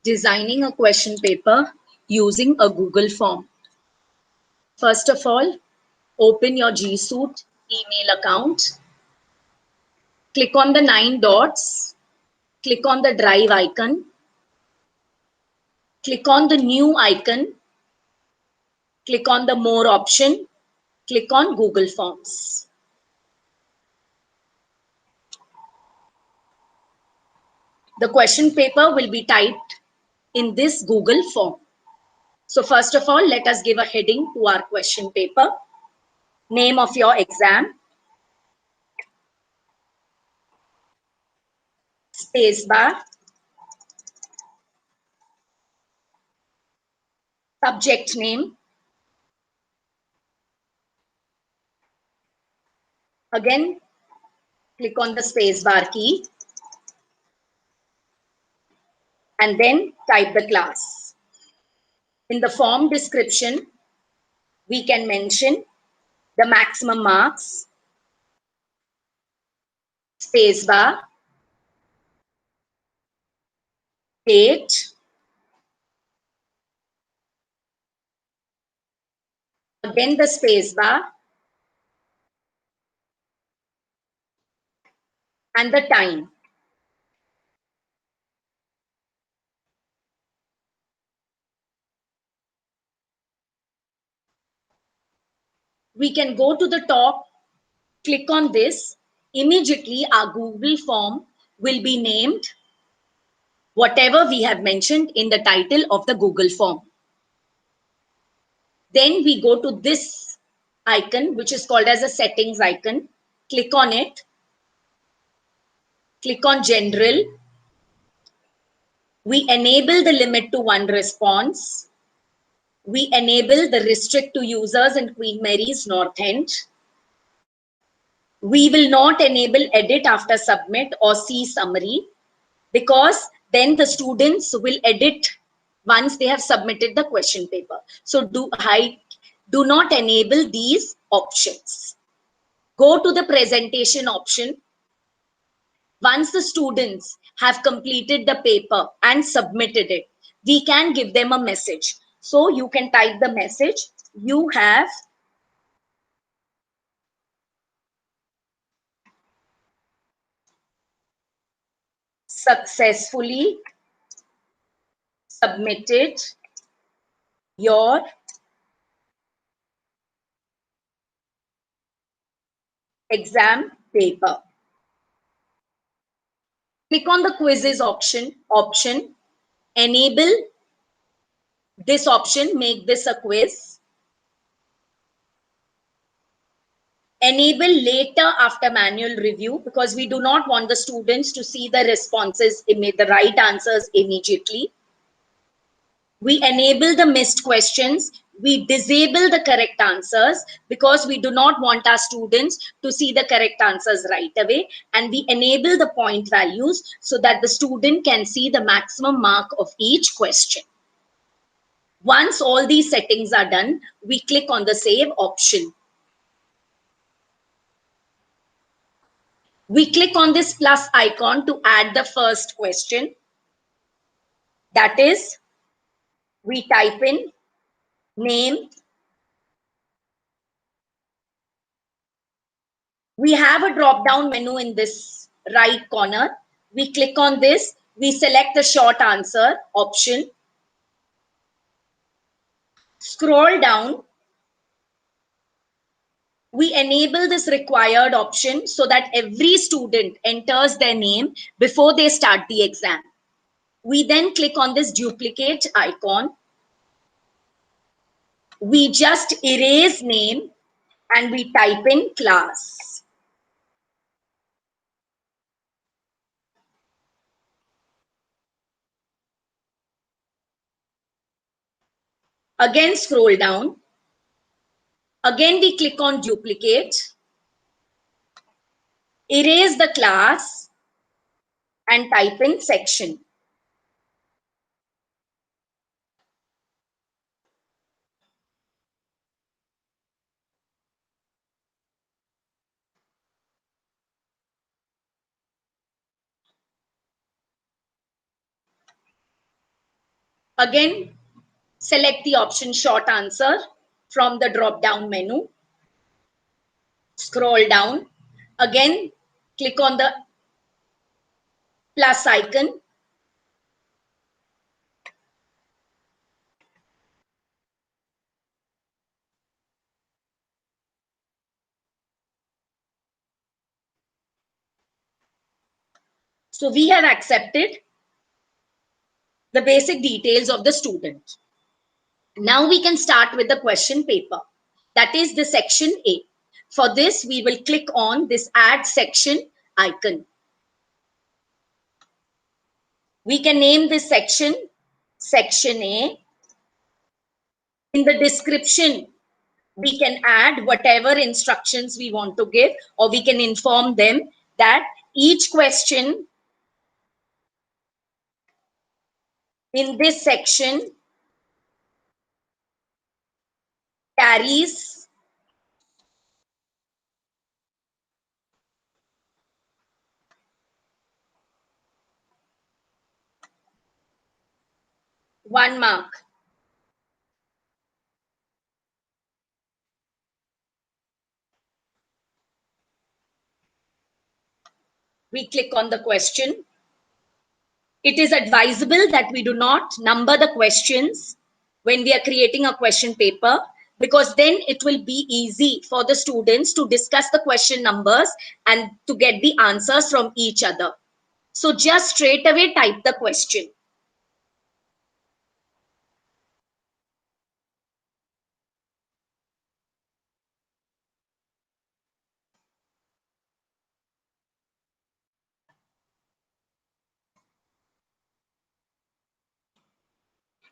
Designing a question paper using a Google form. First of all, open your G Suite email account. Click on the 9 dots. Click on the Drive icon. Click on the New icon. Click on the More option. Click on Google Forms. The question paper will be typed in this Google form. So first of all, let us give a heading to our question paper. Name of your exam, space bar, subject name, again click on the space bar key and then type the class. In the form description, we can mention the maximum marks, space bar, date, again the space bar, and the time. We can go to the top, click on this. Immediately our Google form will be named whatever we have mentioned in the title of the Google form. Then we go to this icon, which is called as a settings icon. Click on it. Click on general. We enable the limit to one response. We enable the restrict to users in Queen Mary's North End. We will not enable edit after submit or see summary, because then the students will edit once they have submitted the question paper. So do not enable these options. Go to the presentation option. Once the students have completed the paper and submitted it, we can give them a message. So you can type the message, you have successfully submitted your exam paper. Click on the quizzes option, enable this option, make this a quiz. Enable later after manual review, because we do not want the students to see the responses, the right answers immediately. We enable the missed questions. We disable the correct answers, because we do not want our students to see the correct answers right away. And we enable the point values so that the student can see the maximum mark of each question. Once all these settings are done, we click on the save option. We click on this plus icon to add the first question. That is, we type in name. We have a drop down menu in this right corner. We click on this. We select the short answer option. Scroll down. We enable this required option so that every student enters their name before they start the exam. We then click on this duplicate icon. We just erase name and we type in class. Again, scroll down. Again, we click on duplicate. Erase the class and type in section. Again, select the option short answer from the drop down menu. Scroll down. Again, click on the plus icon. So we have accepted the basic details of the student. Now we can start with the question paper. That is the section A. For this, we will click on this add section icon. We can name this section section A. In the description, we can add whatever instructions we want to give, or we can inform them that each question in this section carries one mark. We click on the question. It is advisable that we do not number the questions when we are creating a question paper, because then it will be easy for the students to discuss the question numbers and to get the answers from each other. So just straight away type the question.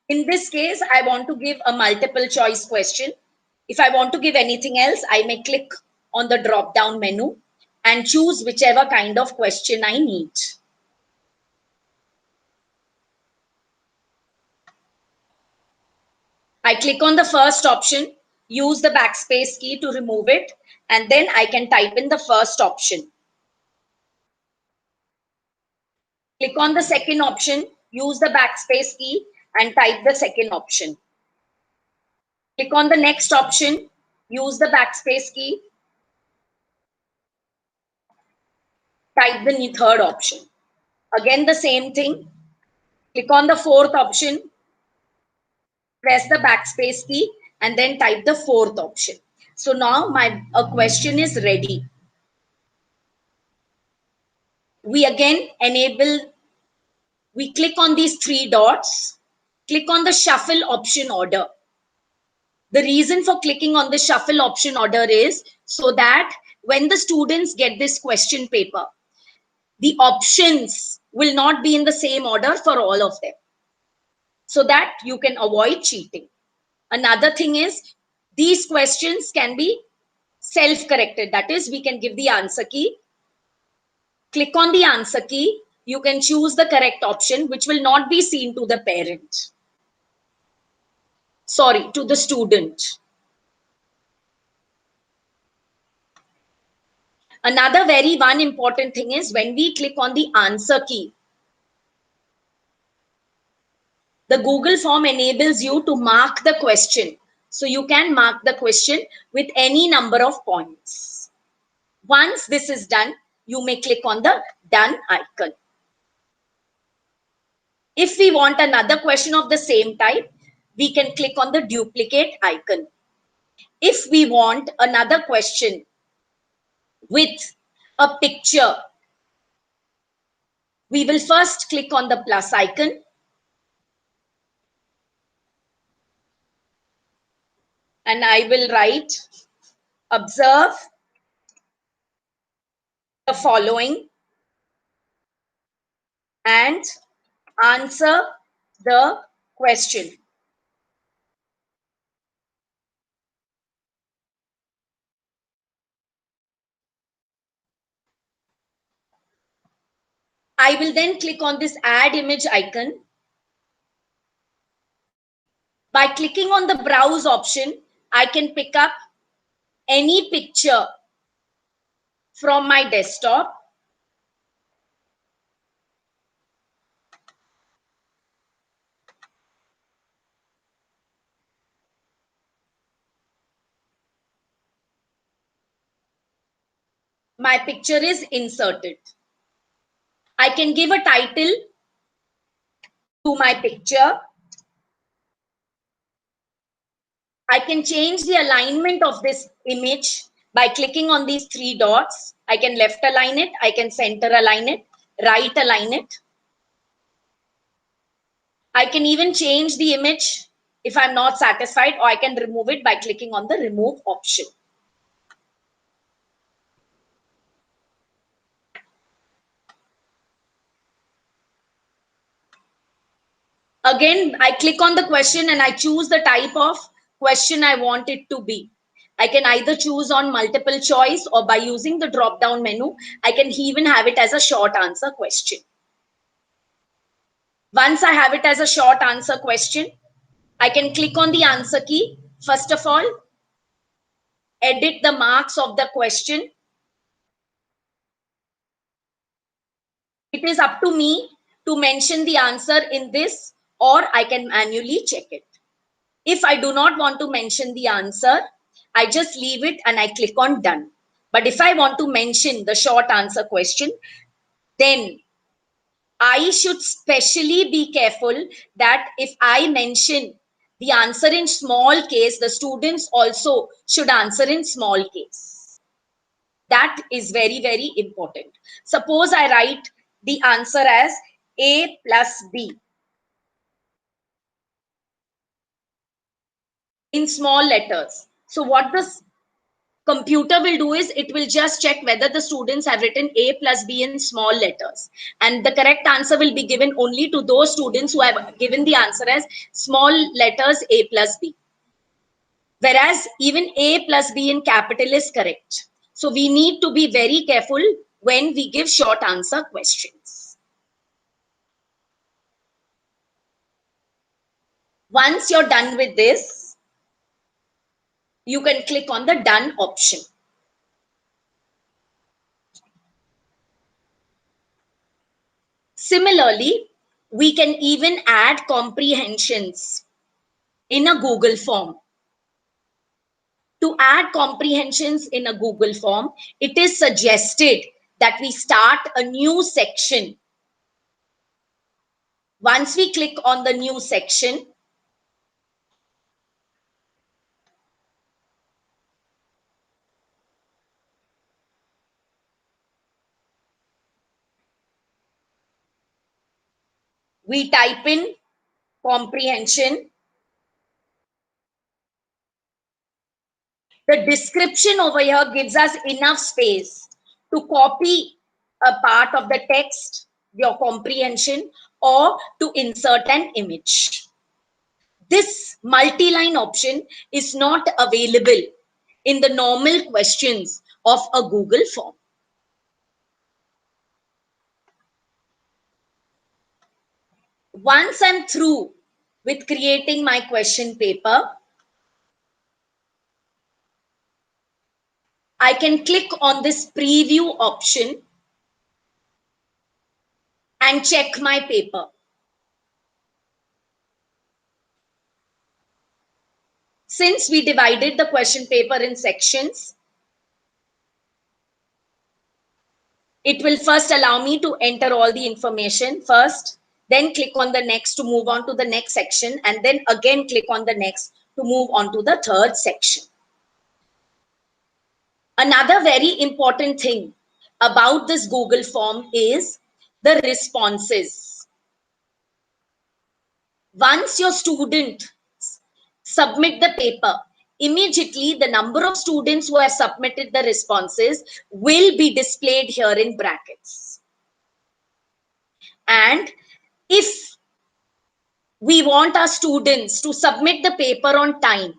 In this case, I want to give a multiple choice question. If I want to give anything else, I may click on the drop down menu and choose whichever kind of question I need. I click on the first option, use the backspace key to remove it, and then I can type in the first option. Click on the second option, use the backspace key and type the second option. Click on the next option, use the backspace key, type the third option. Again, the same thing. Click on the fourth option, press the backspace key, and then type the fourth option. So now my question is ready. We again enable, we click on these three dots, click on the shuffle option order. The reason for clicking on the shuffle option order is so that when the students get this question paper, the options will not be in the same order for all of them, so that you can avoid cheating. Another thing is, these questions can be self-corrected. That is, we can give the answer key, click on the answer key, you can choose the correct option, which will not be seen to the parent. Sorry, to the student. Another very one important thing is when we click on the answer key, the Google form enables you to mark the question. So you can mark the question with any number of points. Once this is done, you may click on the done icon. If we want another question of the same type, we can click on the duplicate icon. If we want another question with a picture, we will first click on the plus icon. And I will write, observe the following and answer the question. I will then click on this add image icon. By clicking on the browse option, I can pick up any picture from my desktop. My picture is inserted. I can give a title to my picture. I can change the alignment of this image by clicking on these three dots. I can left align it, I can center align it, right align it. I can even change the image if I'm not satisfied, or I can remove it by clicking on the remove option. Again, I click on the question and I choose the type of question I want it to be. I can either choose on multiple choice, or by using the drop down menu, I can even have it as a short answer question. Once I have it as a short answer question, I can click on the answer key. First of all, edit the marks of the question. It is up to me to mention the answer in this, or I can manually check it. If I do not want to mention the answer, I just leave it and I click on done. But if I want to mention the short answer question, then I should specially be careful that if I mention the answer in small case, the students also should answer in small case. That is very, very important. Suppose I write the answer as A plus B in small letters. So what the computer will do is it will just check whether the students have written A plus B in small letters. And the correct answer will be given only to those students who have given the answer as small letters A plus B. Whereas even A plus B in capital is correct. So we need to be very careful when we give short answer questions. Once you're done with this, you can click on the done option. Similarly, we can even add comprehensions in a Google form. To add comprehensions in a Google form, it is suggested that we start a new section. Once we click on the new section, we type in comprehension. The description over here gives us enough space to copy a part of the text, your comprehension, or to insert an image. This multi-line option is not available in the normal questions of a Google form. Once I'm through with creating my question paper, I can click on this preview option and check my paper. Since we divided the question paper in sections, it will first allow me to enter all the information first, then click on the next to move on to the next section, and then again click on the next to move on to the third section. Another very important thing about this Google form is the responses. Once your student submit the paper, immediately the number of students who have submitted the responses will be displayed here in brackets. And if we want our students to submit the paper on time,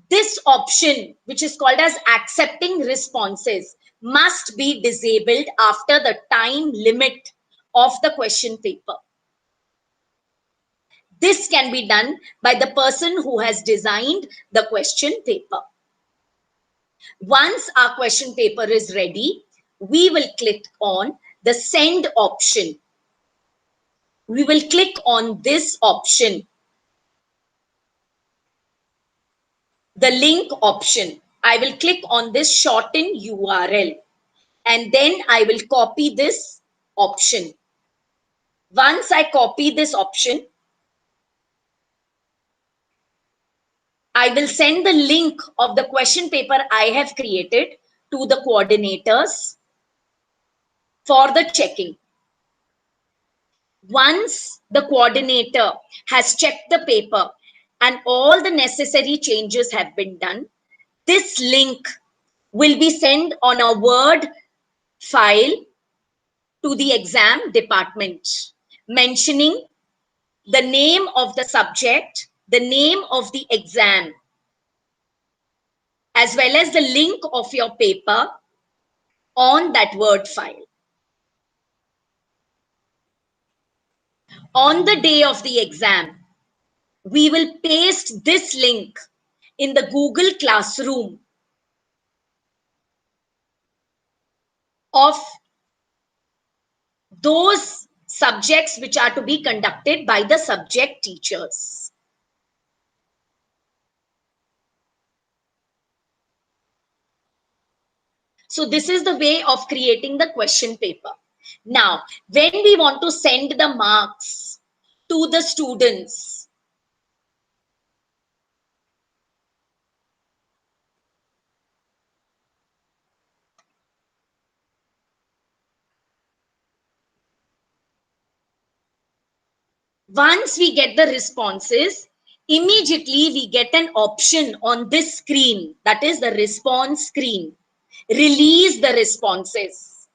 this option, which is called as accepting responses, must be disabled after the time limit of the question paper. This can be done by the person who has designed the question paper. Once our question paper is ready, we will click on the send option. We will click on this option, the link option. I will click on this shorten URL. and then I will copy this option. Once I copy this option, I will send the link of the question paper I have created to the coordinators for the checking. Once the coordinator has checked the paper and all the necessary changes have been done, this link will be sent on a Word file to the exam department, mentioning the name of the subject, the name of the exam, as well as the link of your paper on that Word file. On the day of the exam, we will paste this link in the Google Classroom of those subjects which are to be conducted by the subject teachers. So this is the way of creating the question paper. Now, when we want to send the marks to the students, once we get the responses, immediately we get an option on this screen, that is the response screen. Release the responses.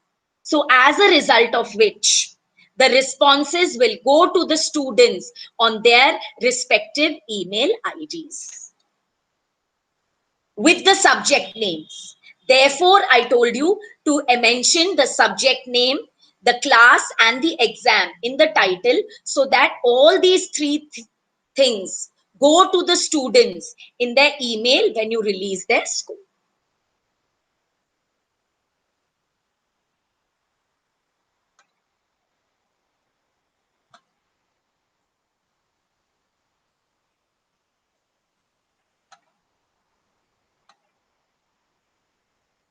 So as a result of which, the responses will go to the students on their respective email IDs with the subject names. Therefore, I told you to mention the subject name, the class, and the exam in the title, so that all these three things go to the students in their email when you release their score.